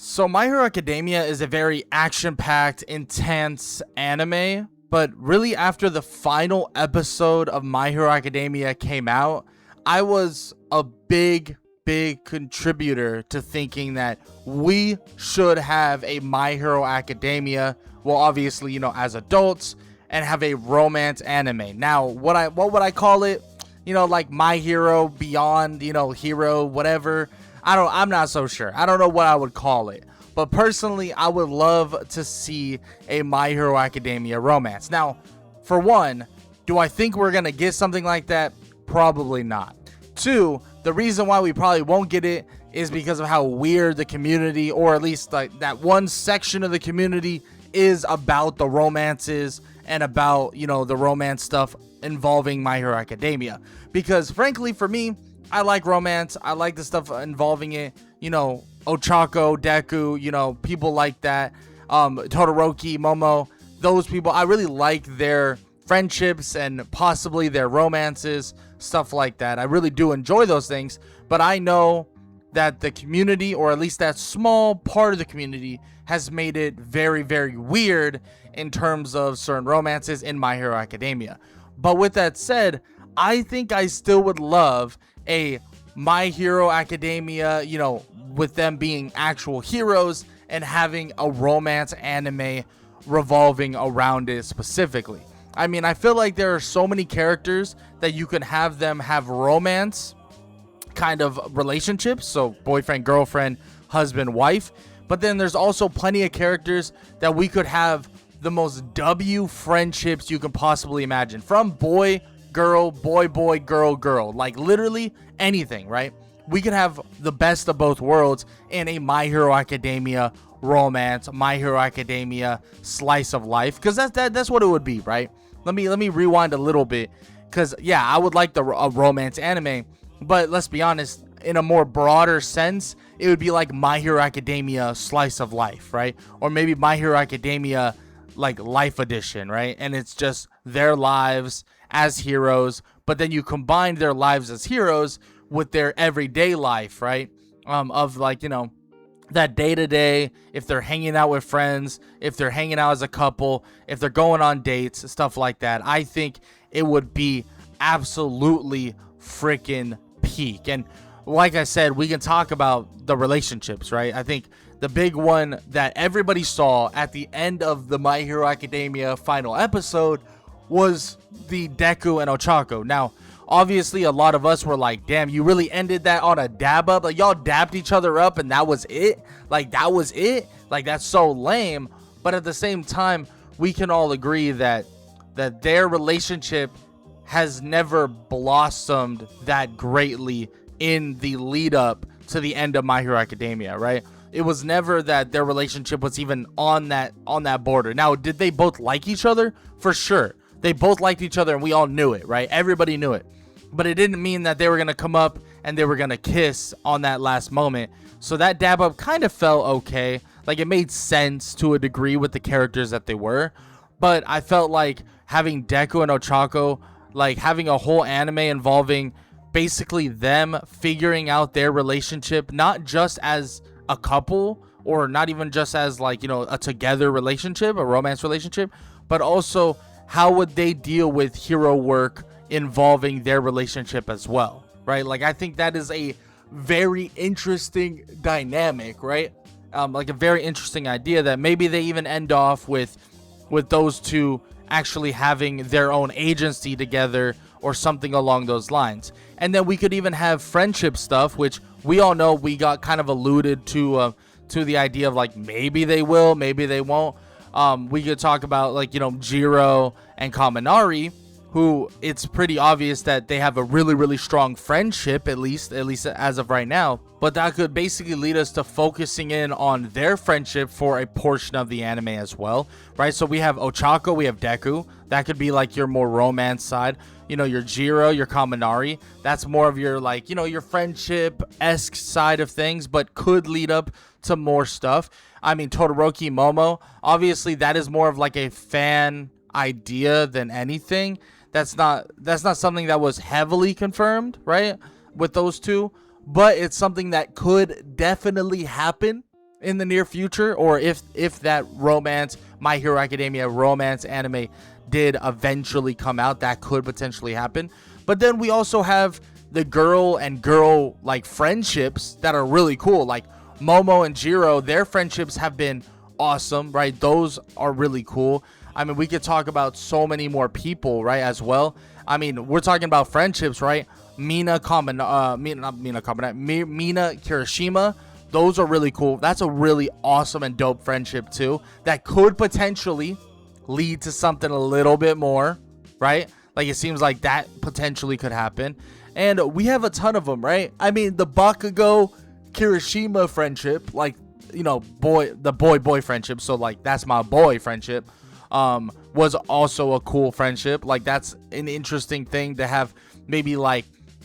So My Hero Academia is a very action-packed, intense anime, but really after the final episode of My Hero Academia came out, I was a big contributor to thinking that we should have a My Hero Academia, well obviously, as adults, and have a romance anime. Now, what would I call it? Like My Hero Beyond, Hero, whatever. I'm not so sure. I don't know what I would call it. But personally, I would love to see a My Hero Academia romance. Now, for one, do I think we're going to get something like that? Probably not. Two, the reason why we probably won't get it is because of how weird the community, or at least like that one section of the community, is about the romances and about, the romance stuff involving My Hero Academia. Because frankly, for me, I like romance. I like the stuff involving it. Ochako, Deku, people like that. Todoroki, Momo, those people. I really like their friendships and possibly their romances, stuff like that. I really do enjoy those things. But I know that the community, or at least that small part of the community, has made it very weird in terms of certain romances in My Hero Academia. But with that said, I think I still would love a My Hero Academia, with them being actual heroes and having a romance anime revolving around it specifically. I mean, I feel like there are so many characters that you can have them have romance kind of relationships, so boyfriend, girlfriend, husband, wife. But then there's also plenty of characters that we could have the most W friendships you can possibly imagine, from boy, girl, boy, girl, like literally anything, right? We could have the best of both worlds in a My Hero Academia romance, My Hero Academia slice of life, because that's what it would be, right? Let me rewind a little bit, because yeah, I would like a romance anime, but let's be honest, in a more broader sense, it would be like My Hero Academia slice of life, right? Or maybe My Hero Academia like life edition, right? And it's just their lives as heroes, but then you combine their lives as heroes with their everyday life, right? Of like, that day-to-day, if they're hanging out with friends, if they're hanging out as a couple, if they're going on dates, stuff like that. I think it would be absolutely freaking peak. And like I said, we can talk about the relationships, right? I think the big one that everybody saw at the end of the My Hero Academia final episode was the Deku and Ochako. Now, obviously, a lot of us were like, damn, you really ended that on a dab up? Like, y'all dabbed each other up and that was it? Like, that was it? Like, that's so lame. But at the same time, we can all agree that their relationship has never blossomed that greatly in the lead up to the end of My Hero Academia, right? It was never that their relationship was even on that border. Now, did they both like each other? For sure. They both liked each other and we all knew it, right? Everybody knew it. But it didn't mean that they were going to come up and they were going to kiss on that last moment. So that dab up kind of felt okay. Like, it made sense to a degree with the characters that they were. But I felt like having Deku and Ochako, like having a whole anime involving basically them figuring out their relationship, not just as a couple, or not even just as like, a together relationship, a romance relationship, but also how would they deal with hero work involving their relationship as well, right? Like, I think that is a very interesting dynamic, right? Like a very interesting idea that maybe they even end off with those two actually having their own agency together or something along those lines. And then we could even have friendship stuff, which we all know we got kind of alluded to the idea of like, maybe they will, maybe they won't. We could talk about like, Jiro and Kaminari, who it's pretty obvious that they have a really strong friendship, at least as of right now. But that could basically lead us to focusing in on their friendship for a portion of the anime as well, right? So we have Ochako, we have Deku. That could be like your more romance side. Your Jiro, your Kaminari. That's more of your like, your friendship-esque side of things, but could lead up to more stuff. I mean, Todoroki, Momo, obviously that is more of like a fan idea than anything. That's not something that was heavily confirmed, right, with those two, but it's something that could definitely happen in the near future, or if that romance, My Hero Academia romance anime did eventually come out, that could potentially happen. But then we also have the girl and girl like friendships that are really cool, like Momo and Jiro. Their friendships have been awesome, right? Those are really cool. I mean, we could talk about so many more people, right, as well. I mean, we're talking about friendships, right? Mina Kirishima, those are really cool. That's a really awesome and dope friendship too, that could potentially lead to something a little bit more, right? Like, it seems like that potentially could happen. And we have a ton of them, right? I mean, the Bakugo Kirishima friendship, like, you know, the boy friendship, so like that's my boy friendship, was also a cool friendship. Like, that's an interesting thing to have. Maybe like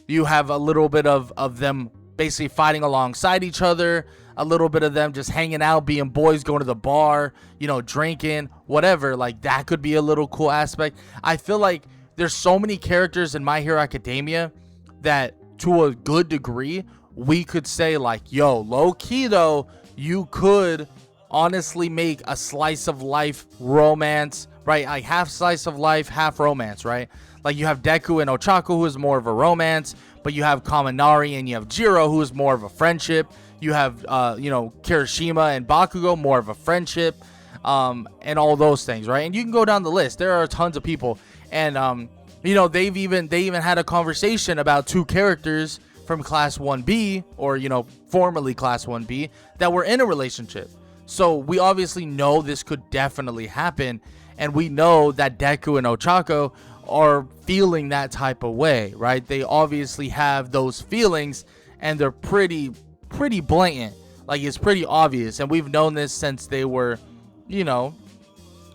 you have a little bit of them basically fighting alongside each other, a little bit of them just hanging out, being boys, going to the bar, you know, drinking, whatever. Like, that could be a little cool aspect. I feel like there's so many characters in My Hero Academia that to a good degree we could say like, yo, low key though, you could honestly make a slice of life romance, right? Like half slice of life, half romance, right? Like, you have Deku and Ochako, who is more of a romance, but you have Kaminari and you have Jiro, who is more of a friendship. You have, you know, Kirishima and Bakugo, more of a friendship, and all those things, right? And you can go down the list. There are tons of people, and you know, they even had a conversation about two characters from Class 1B, or, you know, formerly Class 1B, that were in a relationship. So we obviously know this could definitely happen, and we know that Deku and Ochako are feeling that type of way, right? They obviously have those feelings, and they're pretty blatant. Like, it's pretty obvious, and we've known this since they were, you know,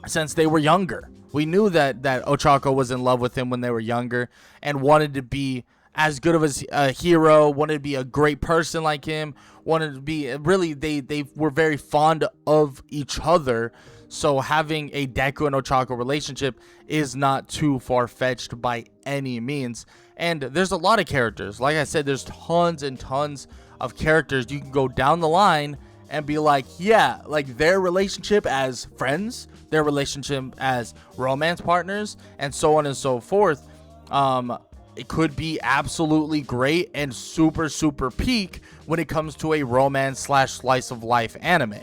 since they were younger. We knew that Ochako was in love with him when they were younger and wanted to be as good of a hero, wanted to be a great person like him, wanted to be really, they were very fond of each other. So having a Deku and Ochako relationship is not too far-fetched by any means. And there's a lot of characters. Like I said, there's tons and tons of characters. You can go down the line and be like, yeah, like their relationship as friends, their relationship as romance partners, and so on and so forth. It could be absolutely great and super peak when it comes to a romance / slice of life anime.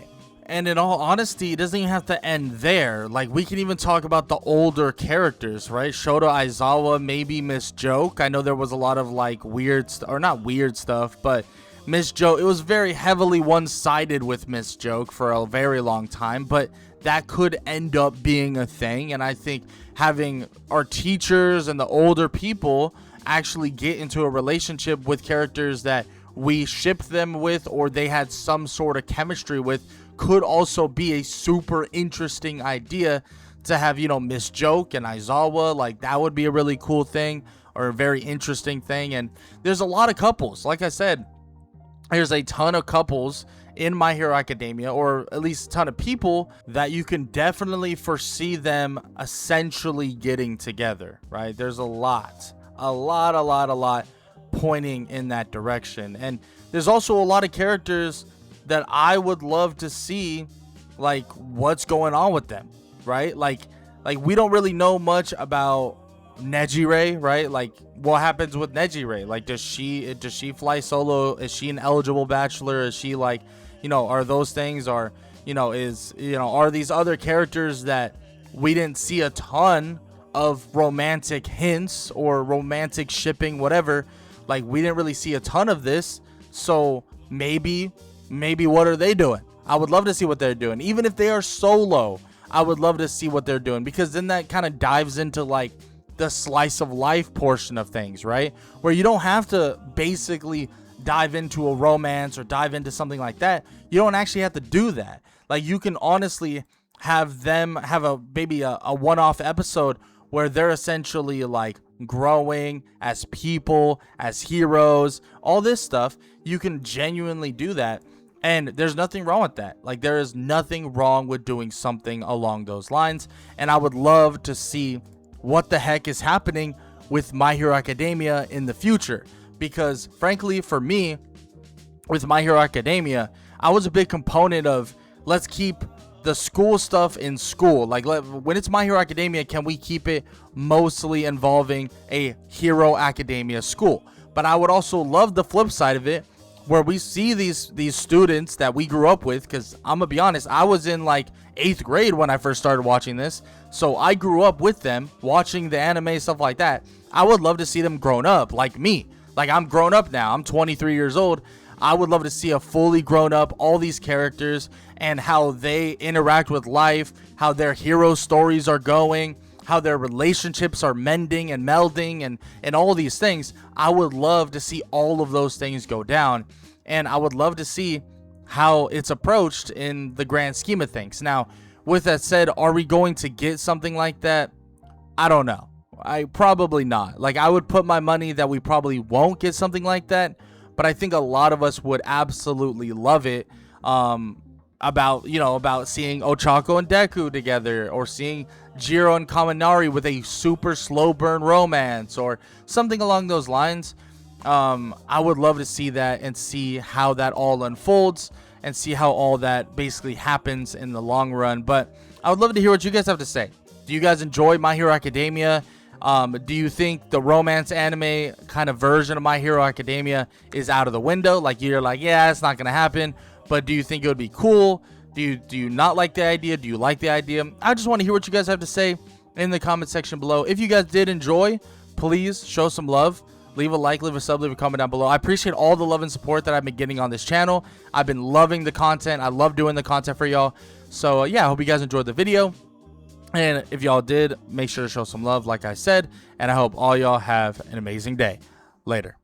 And in all honesty, it doesn't even have to end there. Like, we can even talk about the older characters, right? Shota Aizawa, maybe Miss Joke. I know there was a lot of like weird, or not weird stuff, but Miss Joke, it was very heavily one-sided with Miss Joke for a very long time, but that could end up being a thing. And I think having our teachers and the older people actually get into a relationship with characters that we ship them with, or they had some sort of chemistry with, could also be a super interesting idea to have, you know, Miss Joke and Aizawa. Like, that would be a really cool thing, or a very interesting thing. And there's a lot of couples. Like I said, there's a ton of couples in My Hero Academia, or at least a ton of people that you can definitely foresee them essentially getting together, right? There's a lot pointing in that direction. And there's also a lot of characters that I would love to see, like, what's going on with them, right? Like we don't really know much about Nejire, right? Like, what happens with Nejire? Like, does she fly solo? Is she an eligible bachelor? Is she, like, you know, are those things, or, you know, are these other characters that we didn't see a ton of romantic hints or romantic shipping, whatever? Like, we didn't really see a ton of this, so maybe what are they doing? I would love to see what they're doing. Even if they are solo, I would love to see what they're doing, because then that kind of dives into like the slice of life portion of things, right? Where you don't have to basically dive into a romance or dive into something like that. You don't actually have to do that. Like, you can honestly have them have a one-off episode where they're essentially like growing as people, as heroes, all this stuff. You can genuinely do that, and there's nothing wrong with that. Like, there is nothing wrong with doing something along those lines. And I would love to see what the heck is happening with My Hero Academia in the future, because frankly, for me, with My Hero Academia, I was a big component of, let's keep the school stuff in school. Like, when it's My Hero Academia, can we keep it mostly involving a Hero Academia school? But I would also love the flip side of it, where we see these students that we grew up with, because I'm gonna be honest, I was in like 8th grade when I first started watching this, so I grew up with them watching the anime, stuff like that. I would love to see them grown up like me. Like, I'm grown up now, I'm 23 years old. I would love to see a fully grown up, all these characters and how they interact with life, how their hero stories are going, how their relationships are mending and melding, and all these things. I would love to see all of those things go down, and I would love to see how it's approached in the grand scheme of things. Now, with that said, are we going to get something like that? I don't know. I probably not. Like, I would put my money that we probably won't get something like that, but I think a lot of us would absolutely love it. About seeing Ochako and Deku together, or seeing Jiro and Kaminari with a super slow burn romance, or something along those lines. I would love to see that and see how that all unfolds and see how all that basically happens in the long run. But I would love to hear what you guys have to say. Do you guys enjoy My Hero Academia? Do you think the romance anime kind of version of My Hero Academia is out of the window? Like, you're like, yeah, it's not gonna happen. But do you think it would be cool? Do you not like the idea? Do you like the idea? I just want to hear what you guys have to say in the comment section below. If you guys did enjoy, please show some love. Leave a like, leave a sub, leave a comment down below. I appreciate all the love and support that I've been getting on this channel. I've been loving the content. I love doing the content for y'all. So yeah, I hope you guys enjoyed the video. And if y'all did, make sure to show some love, like I said. And I hope all y'all have an amazing day. Later.